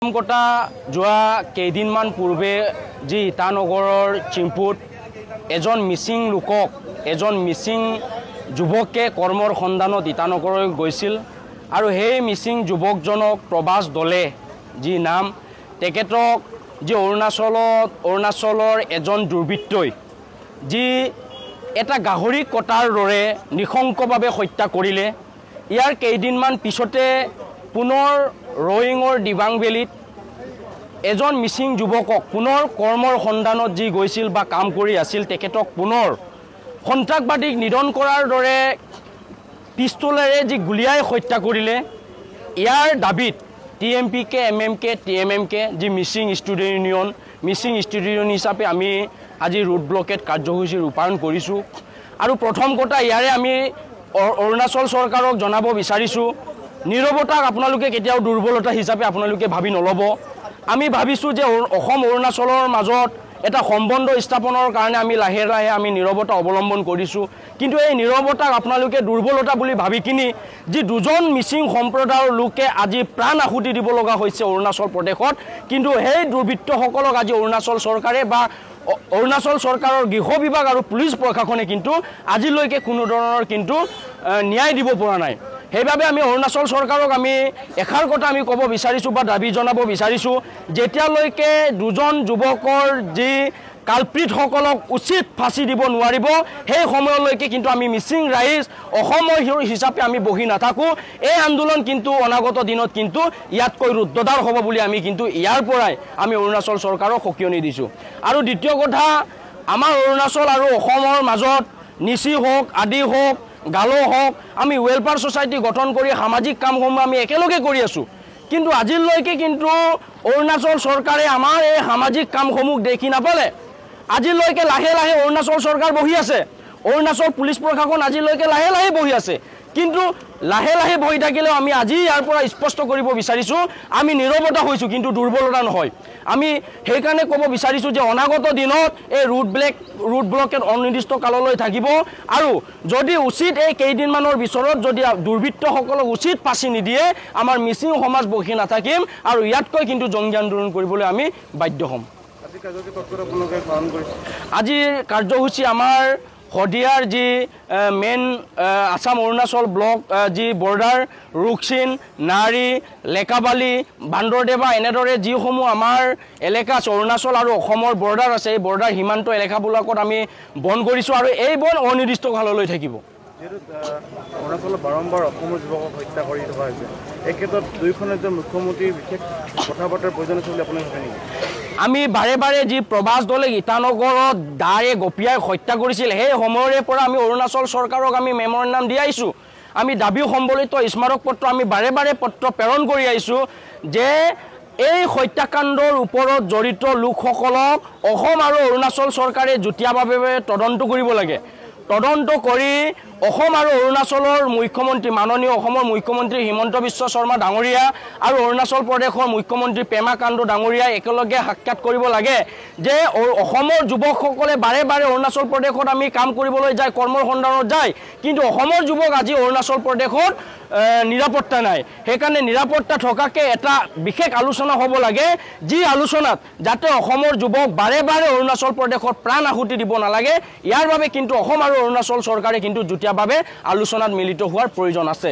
কটা যোৱা কেইদিনমান পূৰ্বে যি ইটানগৰৰ চিম্পুত এজন মিচিং লোকক এজন মিচিং যুৱকে কৰ্মৰ সন্ধানত ইটানগৰলৈ গৈছিল আৰু সেই মিচিং যুৱকজনক প্ৰবাস দলে যি নাম তেখেতক যি অৰুণাচলৰ এজন দুৰ্বৃত্তই যি এটা গাহৰি কটাৰ দৰে নিশংকভাৱে হত্যা কৰিলে। ইয়াৰ কেইদিনমান পিছতে পুনৰ ৰয়িঙৰ দিবাং ভেলীত এজন মিচিং যুৱকক পুনৰ কৰ্মৰ সন্ধানত যি গৈছিল বা কাম কৰি আছিল তেখেতক পুনৰ সন্ত্ৰাসবাদীক নিধন কৰাৰ দৰে পিস্তলেৰে যি গুলিয়াই হত্যা কৰিলে। ইয়াৰ দাবীত TMPK, MMK, TMMK যি মিচিং ষ্টুডেণ্ট ইউনিয়ন হিচাপে আমি আজি ৰুট ব্লকেট কাৰ্যসূচী ৰূপায়ণ কৰিছোঁ। আৰু প্ৰথম কথা ইয়াৰে আমি অৰুণাচল চৰকাৰক জনাব বিচাৰিছোঁ, নীৰৱতাক আপোনালোকে কেতিয়াও দুৰ্বলতা হিচাপে আপোনালোকে ভাবি নল'ব। আমি ভাবিছোঁ যে অসম অৰুণাচলৰ মাজত এটা সম্বন্ধ স্থাপনৰ কাৰণে আমি লাহে লাহে আমি নীৰৱতা অৱলম্বন কৰিছোঁ, কিন্তু এই নীৰৱতাক আপোনালোকে দুৰ্বলতা বুলি ভাবি কিনি যি দুজন মিচিং সম্প্ৰদায়ৰ লোকে আজি প্ৰাণ আহুতি দিব লগা হৈছে অৰুণাচল প্ৰদেশত, কিন্তু সেই দুৰ্বৃত্তসকলক আজি অৰুণাচল চৰকাৰে বা অৰুণাচল চৰকাৰৰ গৃহ বিভাগ আৰু পুলিচ প্ৰশাসনে কিন্তু আজিলৈকে কোনো ধৰণৰ কিন্তু ন্যায় দিব পৰা নাই। সেইবাবে আমি অৰুণাচল চৰকাৰক আমি এষাৰ কথা আমি ক'ব বিচাৰিছোঁ বা দাবী জনাব বিচাৰিছোঁ, যেতিয়ালৈকে দুজন যুৱকৰ যি কালপ্ৰিতসকলক উচিত ফাঁচি দিব নোৱাৰিব সেই সময়লৈকে কিন্তু আমি মিচিং ৰাইজ অসমৰ হিচাপে আমি বহি নাথাকোঁ। এই আন্দোলন কিন্তু অনাগত দিনত কিন্তু ইয়াতকৈ ৰুদ্ধদ্বাৰ হ'ব বুলি আমি কিন্তু ইয়াৰ পৰাই আমি অৰুণাচল চৰকাৰক সকিয়নি দিছোঁ। আৰু দ্বিতীয় কথা, আমাৰ অৰুণাচল আৰু অসমৰ মাজত নিচি হওক, আদি হওক, গালো হওক, আমি ৱেলফেয়াৰ ছ'চাইটি গঠন কৰি সামাজিক কামসমূহ আমি একেলগে কৰি আছোঁ, কিন্তু আজিলৈকে কিন্তু অৰুণাচল চৰকাৰে আমাৰ এই সামাজিক কামসমূহ দেখি নাপালে। আজিলৈকে লাহে লাহে অৰুণাচল চৰকাৰ বহি আছে, অৰুণাচল পুলিচ প্ৰশাসন আজিলৈকে লাহে লাহে বহি আছে, কিন্তু লাহে লাহে বহি থাকিলেও আমি আজি ইয়াৰ পৰা স্পষ্ট কৰিব বিচাৰিছোঁ আমি নীৰৱতা হৈছোঁ, কিন্তু দুৰ্বলতা নহয়। আমি সেইকাৰণে ক'ব বিচাৰিছোঁ যে অনাগত দিনত এই ৰুট ব্লকেট অনিৰ্দিষ্ট কাললৈ থাকিব, আৰু যদি উচিত এই কেইদিনমানৰ ভিতৰত যদি দুৰ্বৃত্তসকলক উচিত ফাঁচি নিদিয়ে আমাৰ মিচিং সমাজ বহি নাথাকিম আৰু ইয়াতকৈ কিন্তু জংগী আন্দোলন কৰিবলৈ আমি বাধ্য হ'ম। আজিৰ কাৰ্যসূচী আমাৰ শদিয়াৰ যি মেইন আসাম অৰুণাচল ব্লক যি বৰ্ডাৰ ৰুকচিন, নাৰী, লেকাবালি, বান্দৰদেৱা এনেদৰে যিসমূহ আমাৰ এলেকা আছে অৰুণাচল আৰু অসমৰ বৰ্ডাৰ আছে, এই বৰ্ডাৰ সীমান্ত এলেকাবিলাকত আমি বন্ধ কৰিছোঁ আৰু এই বন্ধ অনিৰ্দিষ্ট কাললৈ থাকিব। অৰুণাচলত বাৰম্বাৰ অসমৰ যুৱকক হত্যা কৰি থকা হৈছে, এই ক্ষেত্ৰত দুয়োখন ৰাজ্যৰ মুখ্যমন্ত্ৰীৰ বিশেষ কথা বতৰাৰ প্ৰয়োজন আছে বুলি আপুনি ভাবে নেকি? আমি বাৰে বাৰে যি প্ৰবাস দলে ইটানগৰত দাৰে গপিয়াই হত্যা কৰিছিল সেই সময়ৰে পৰা আমি অৰুণাচল চৰকাৰক আমি মেমৰেণ্ডাম দি আহিছোঁ, আমি দাবী সম্বলিত স্মাৰক পত্ৰ আমি বাৰে বাৰে পত্ৰ প্ৰেৰণ কৰি আহিছোঁ যে এই হত্যাকাণ্ডৰ ওপৰত জড়িত লোকসকলক অসম আৰু অৰুণাচল চৰকাৰে যুটীয়াভাৱে তদন্ত কৰিব লাগে। তদন্ত কৰি অসম আৰু অৰুণাচলৰ মুখ্যমন্ত্ৰী মাননীয় অসমৰ মুখ্যমন্ত্ৰী হিমন্ত বিশ্ব শৰ্মা ডাঙৰীয়া আৰু অৰুণাচল প্ৰদেশৰ মুখ্যমন্ত্ৰী পেমা খাণ্ডু ডাঙৰীয়াই একেলগে সাক্ষাৎ কৰিব লাগে যে অসমৰ যুৱকসকলে বাৰে বাৰে অৰুণাচল প্ৰদেশত আমি কাম কৰিবলৈ যায়, কৰ্মৰ সন্ধানত যায়, কিন্তু অসমৰ যুৱক আজি অৰুণাচল প্ৰদেশত নিৰাপত্তা নাই। সেইকাৰণে নিৰাপত্তা থকাকৈ এটা বিশেষ আলোচনা হ'ব লাগে, যি আলোচনাত যাতে অসমৰ যুৱক বাৰে বাৰে অৰুণাচল প্ৰদেশত প্ৰাণ আহুতি দিব নালাগে, ইয়াৰ বাবে কিন্তু অসম আৰু অৰুণাচল চৰকাৰে কিন্তু যুটীয়াভাৱে আলোচনাত মিলিত হোৱাৰ প্ৰয়োজন আছে।